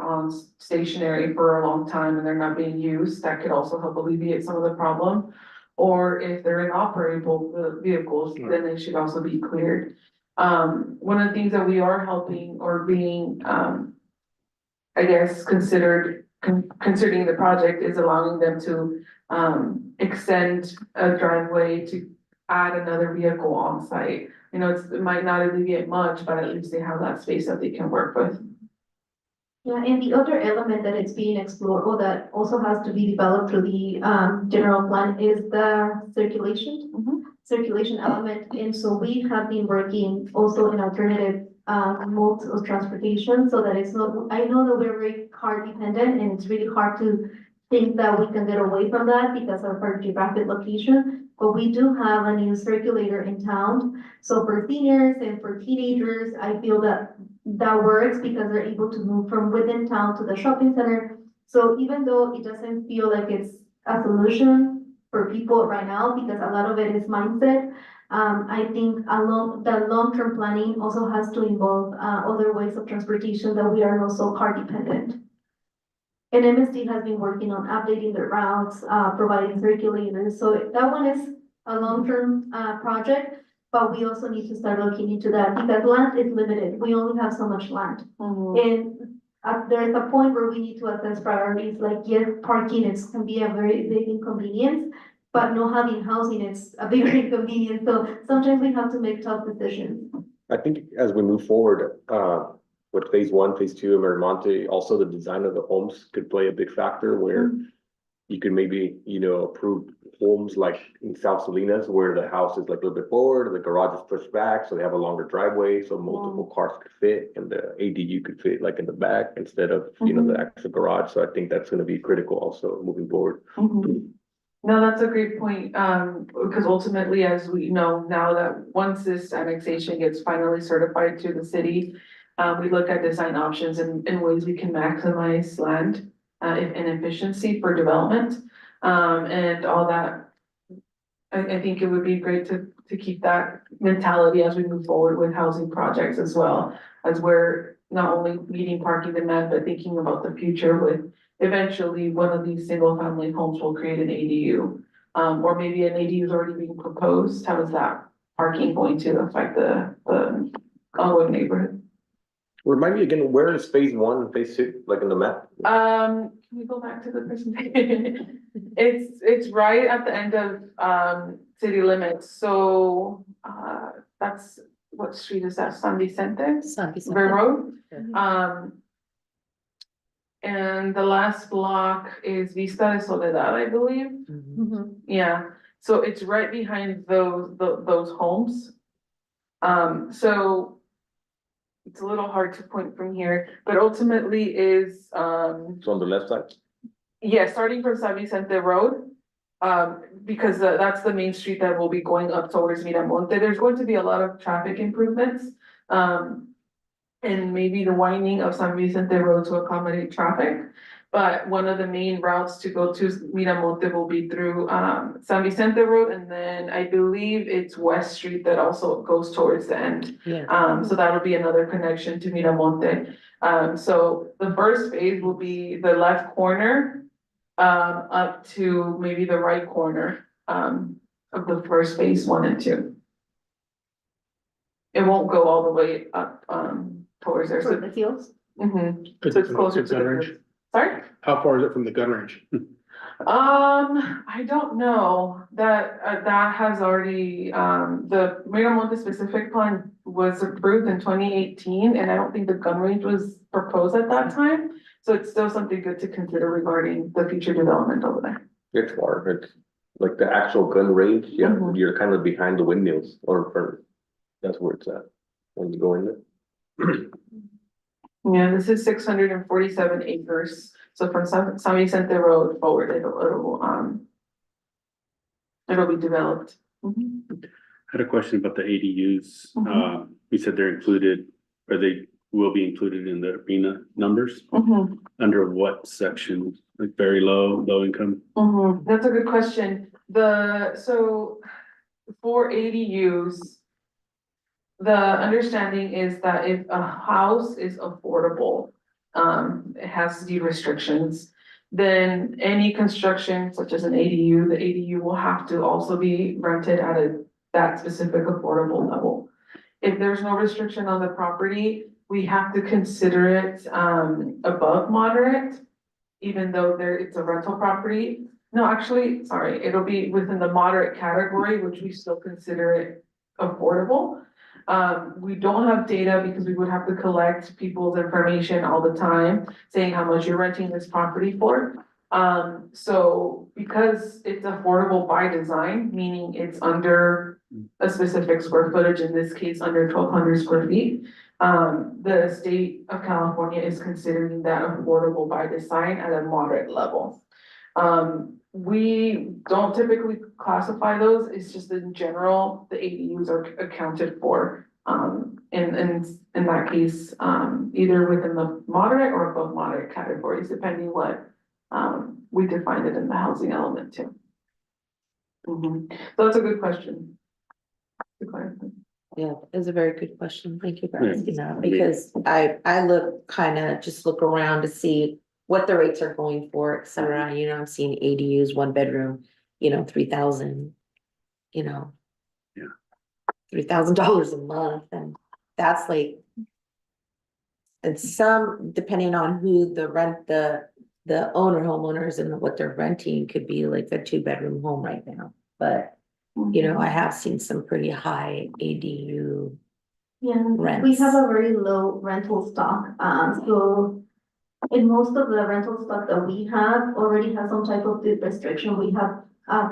stationary for a long time and they're not being used, that could also help alleviate some of the problem. Or if they're inoperable vehicles, then they should also be cleared. One of the things that we are helping or being, I guess, considering the project is allowing them to, extend a driveway to add another vehicle on site. You know, it might not alleviate much, but at least they have that space that they can work with. Yeah, and the other element that is being explored, or that also has to be developed through the general plan, is the circulation. Circulation element, and so we have been working also in alternative modes of transportation, so that it's not, I know that we're very car dependent, and it's really hard to think that we can get away from that because of our geographic location. But we do have a new circulator in town, so for seniors and for teenagers, I feel that that works because they're able to move from within town to the shopping center. So even though it doesn't feel like it's a solution for people right now, because a lot of it is mindset, I think the long-term planning also has to involve other ways of transportation that we are not so car dependent. And MSD has been working on updating the routes, providing circulators, so that one is a long-term project. But we also need to start looking into that because land is limited. We only have so much land. And there is a point where we need to assess priorities, like yes, parking can be a very big inconvenience, but not having housing is a bigger inconvenience. So sometimes we have to make tough decisions. I think as we move forward, with phase one, phase two of Miramonte, also the design of the homes could play a big factor where you could maybe, approve homes like in South Salinas where the house is like a little bit forward, the garage is pushed back, so they have a longer driveway, so multiple cars could fit and the ADU could fit like in the back instead of, the actual garage. So I think that's gonna be critical also moving forward. No, that's a great point, because ultimately, as we know, now that once this annexation gets finally certified to the city, we look at design options and ways we can maximize land and efficiency for development, and all that. I think it would be great to keep that mentality as we move forward with housing projects as well, as we're not only meeting parking demand, but thinking about the future with eventually one of these single family homes will create an ADU. Or maybe an ADU is already being proposed. How is that parking going to affect the ongoing neighborhood? Remind me again, where is phase one and phase two, like in the map? Can we go back to the presentation? It's right at the end of city limits, so that's, what street is that, San Vicente? San Vicente. River Road. And the last block is Vista de Soledad, I believe. Yeah, so it's right behind those homes. So it's a little hard to point from here, but ultimately is, So on the left side? yeah, starting from San Vicente Road. Because that's the main street that will be going up towards Miramonte. There's going to be a lot of traffic improvements. And maybe the winding of San Vicente Road to accommodate traffic. But one of the main routes to go to Miramonte will be through San Vicente Road, and then I believe it's West Street that also goes towards the end. Yeah. So that'll be another connection to Miramonte. So the first phase will be the left corner up to maybe the right corner of the first phase 1 and 2. It won't go all the way up towards there. For So the fields. so it's closer to Gun the. range? Sorry? How far is it from the gun range? I don't know, that has already, the Miramonte specific plan was approved in 2018, and I don't think the gun range was proposed at that time. So it's still something good to consider regarding the future development over there. It's far, it's like the actual gun range, Mhm. you're kind of behind the windmills or in front. That's where it's at when you go in there. Yeah, this is 647 acres, so from San Vicente Road forward, it'll be developed. Mhm. I had a question about the ADUs. Mhm. You said they're included, or they will be included in the arena numbers. Mhm. Under what section like very low income? That's a good question. So for ADUs, the understanding is that if a house is affordable, it has deed restrictions, then any construction such as an ADU, the ADU will have to also be rented at that specific affordable level. If there's no restriction on the property, we have to consider it, above moderate, even though it's a rental property. No, actually, sorry, it'll be within the moderate category, which we still consider it affordable. We don't have data because we would have to collect people's information all the time, saying how much you're renting this property for. So because it's affordable by design, meaning it's under a specific square footage, in this case, under 1,200 square feet. The state of California is considering that affordable by design at a moderate level. We don't typically classify those, it's just in general, the ADUs are accounted for. In that case, either within the moderate or above moderate categories, depending what, we define it in the housing element too. So that's a good question. To clarify. Yeah, it's a very good question. Thank you for Yeah. asking that, because I look around to see what the rates are going for, et cetera. You know, I'm seeing ADUs, 1 bedroom, 3,000, Yeah. $3,000 a month, and that's like. And some, depending on who the homeowners and what they're renting could be like a 2 bedroom home right now, but. I have seen some pretty high ADU. Yeah, we Rents. have a very low rental stock, so. In most of the rental stock that we have already has some type of deed restriction. We have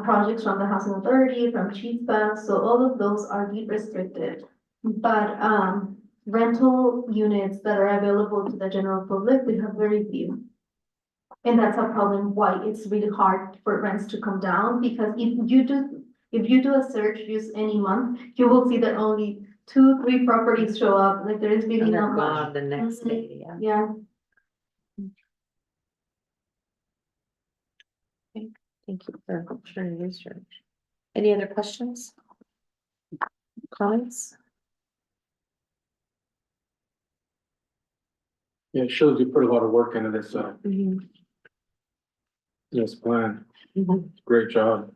projects from the housing authority, from Chispa, so all of those are deed restricted. But rental units that are available to the general public, we have very few. And that's a problem why it's really hard for rents to come down, because if you do a search use any month, you will see that only 2-3 properties show up, like there is really And they're not gone much. the next Mhm. day, yeah. Yeah. Thank you for sharing your research. Any other questions? Comments? Yeah, it shows you put a lot of work into this, this plan. Great job.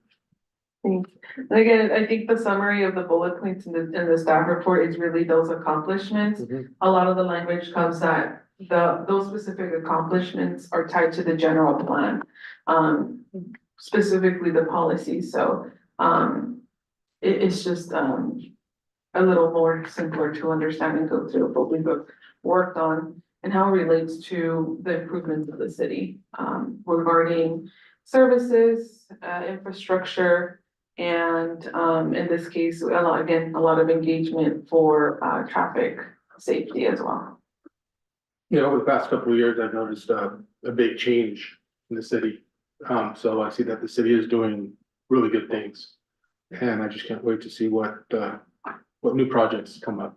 Thanks. And again, I think the summary of the bullet points in the staff report is really those accomplishments. A lot of the language comes that those specific accomplishments are tied to the general plan. Specifically the policy, so, it's just, a little more simpler to understand and go through what we've worked on and how it relates to the improvements of the city, regarding services, infrastructure, and, in this case, a lot of engagement for, traffic safety as well. Over the past couple of years, I've noticed a big change in the city. So I see that the city is doing really good things. And I just can't wait to see what new projects come up.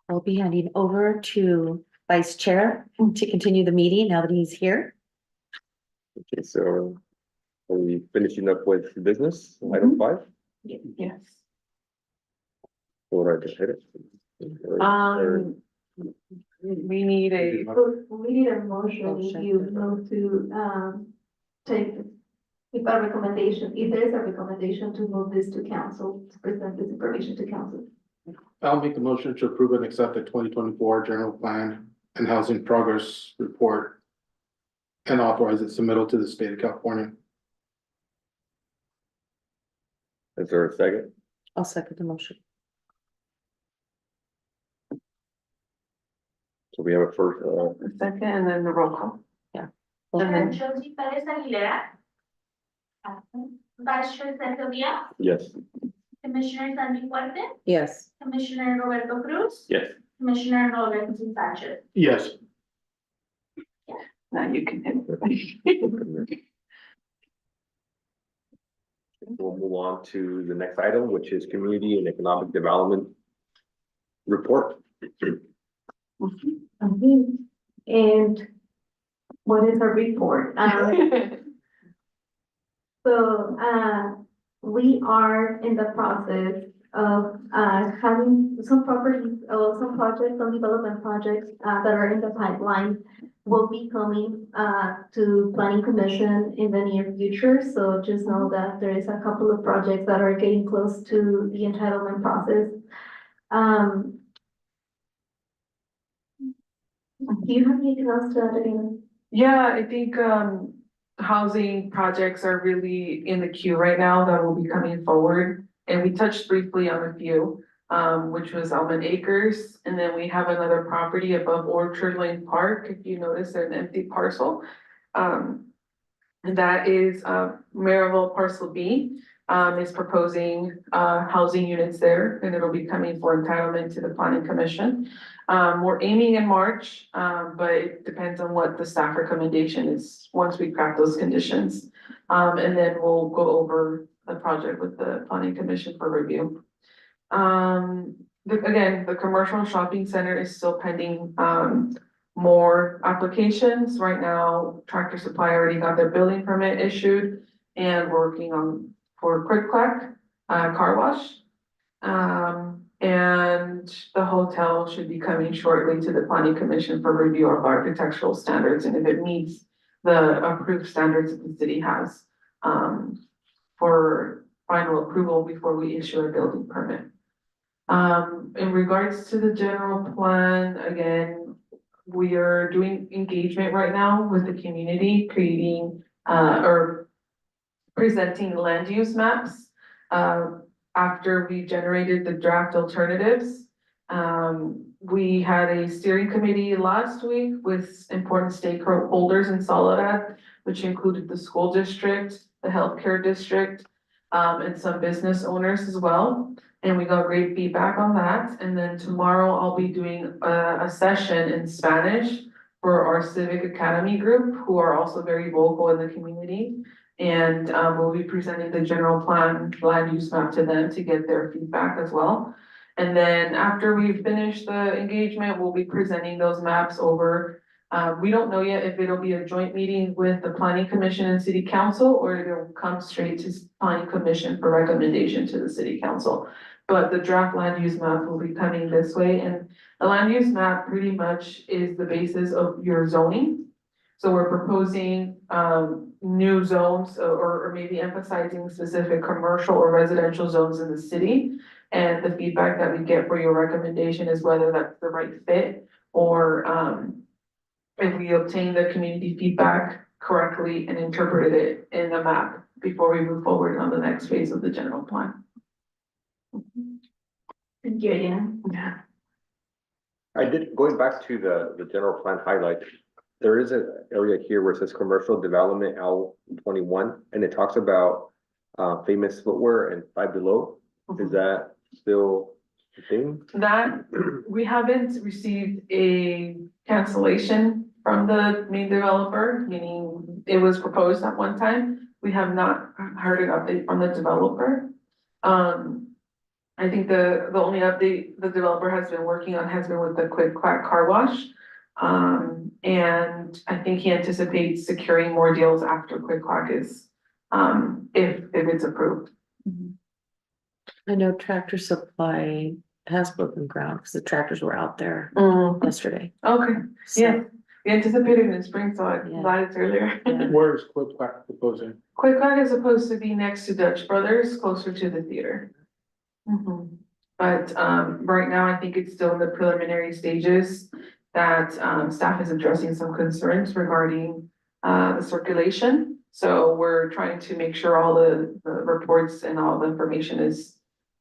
I'll be handing over to Vice Chair to continue the meeting now that he's here. Okay, so are we finishing up with business, item 5? Yes. Or I just hit it? We need a, So we need a motion if you move to, take, if a recommendation, if there is a recommendation to move this to council, to present this information to council. I'll make the motion to approve and accept the 2024 general plan and housing progress report. And authorize its submittal to the state of California. Is there a second? I'll second the motion. So we have a first, a second, and then the roll call. Chair Josie Perez Aguilera. Vice Chair Sergio Diaz, yes. Commissioner Sandy Fuerte, Yes. Commissioner Roberto Cruz, Yes. Commissioner Robinson Sanchez. Yes. Now you can hit. We'll move on to the next item, which is community and economic development report. Okay. And what is our report? So, we are in the process of, having some properties, some projects, some development projects, that are in the pipeline will be coming, to planning commission in the near future. So just know that there is a couple of projects that are getting close to the entitlement process. Do you have anything else to add, Adina? Yeah, I think, housing projects are really in the queue right now that will be coming forward. And we touched briefly on a few, which was Almond Acres, and then we have another property above Orchard Lane Park, if you notice an empty parcel. And that is, Maryville Parcel B, is proposing, housing units there, and it'll be coming for entitlement to the planning commission. We're aiming in March, but it depends on what the staff recommendation is, once we craft those conditions. And then we'll go over the project with the planning commission for review. Again, the commercial shopping center is still pending, more applications. Right now, Tractor Supply already got their building permit issued, and we're working on for Quick Quack, car wash. And the hotel should be coming shortly to the planning commission for review of architectural standards, and if it meets the approved standards that the city has, for final approval before we issue a building permit. In regards to the general plan, again, we are doing engagement right now with the community, creating, or presenting land use maps. After we generated the draft alternatives, we had a steering committee last week with important stakeholders in Soledad, which included the school district, the healthcare district, and some business owners as well. And we got great feedback on that. And then tomorrow I'll be doing a session in Spanish for our Civic Academy group, who are also very vocal in the community. And we'll be presenting the general plan land use map to them to get their feedback as well. And then after we finish the engagement, we'll be presenting those maps over. We don't know yet if it'll be a joint meeting with the planning commission and city council, or it'll come straight to planning commission for recommendation to the city council. But the draft land use map will be coming this way, and the land use map pretty much is the basis of your zoning. So we're proposing new zones, or maybe emphasizing specific commercial or residential zones in the city. And the feedback that we get for your recommendation is whether that's the right fit, or if we obtain the community feedback correctly and interpreted it in the map before we move forward on the next phase of the general plan. Thank you, Adina. Yeah. I did, going back to the general plan highlight, there is an area here where it says commercial development L 21, and it talks about famous footwear and Five Below. Is that still a thing? That, we haven't received a cancellation from the main developer, meaning it was proposed at one time. We have not heard an update from the developer. I think the only update the developer has been working on has been with the Quick Quack car wash. And I think he anticipates securing more deals after Quick Quack is, if it's approved. I know Tractor Supply has broken ground because the tractors were out there yesterday. Okay, So, yeah, we anticipated in spring, so I'm Yeah. glad it's earlier. Yeah. Where's Quick Quack proposing? Quick Quack is supposed to be next to Dutch Brothers, closer to the theater. But, right now, I think it's still in the preliminary stages that, staff is addressing some concerns regarding, the circulation. So we're trying to make sure all the reports and all the information is,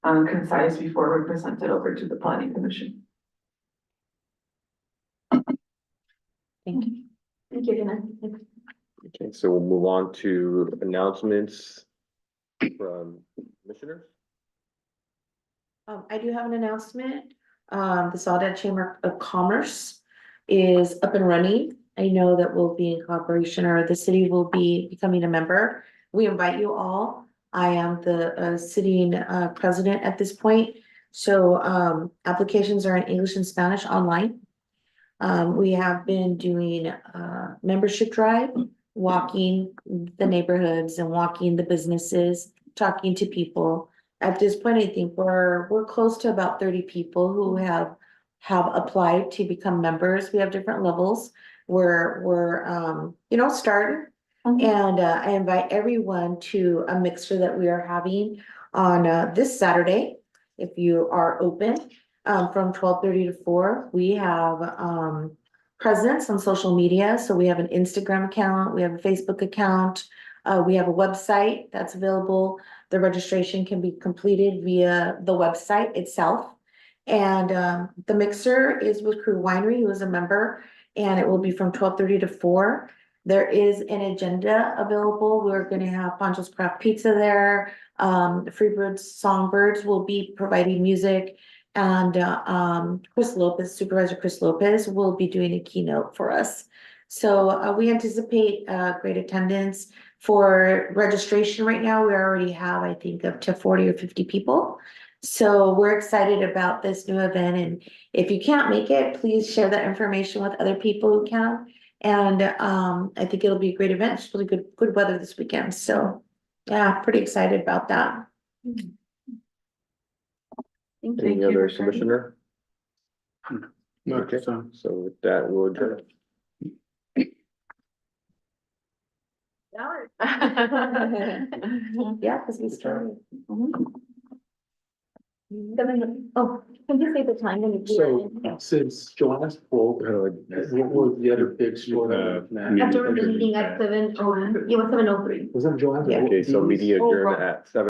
concise before we present it over to the planning commission. Thank you. Thank you, Adina. Okay, so we'll move on to announcements from commissioners. I do have an announcement. The Soledad Chamber of Commerce is up and running. I know that we'll be in cooperation, or the city will be becoming a member. We invite you all. I am the sitting president at this point. So, applications are in English and Spanish online. We have been doing, membership drive, walking the neighborhoods and walking the businesses, talking to people. At this point, I think we're close to about 30 people who have applied to become members. We have different levels. We're starting. And I invite everyone to a mixer that we are having on this Saturday. If you are open, from 12:30 to 4, we have presence on social media. So we have an Instagram account, we have a Facebook account, we have a website that's available. The registration can be completed via the website itself. And the mixer is with Crew Winery, who is a member, and it will be from 12:30 to 4. There is an agenda available. We're gonna have Pancho's Craft Pizza there. Freebirds Songbirds will be providing music. And Chris Lopez, Supervisor Chris Lopez, will be doing a keynote for us. So we anticipate great attendance. For registration right now, we already have, I think, up to 40 or 50 people. So we're excited about this new event, and if you can't make it, please share that information with other people who can. And I think it'll be a great event. It's really good weather this weekend, so yeah, pretty excited about that. Any other commissioner? Okay, So with that, we'll adjourn. Yeah, because we started. Oh, can you say the time when you? so since Joanna's pulled, what was the other big story? After the meeting at 7:03. Was that Joanna? Okay, so meeting adjourned Over. at 7.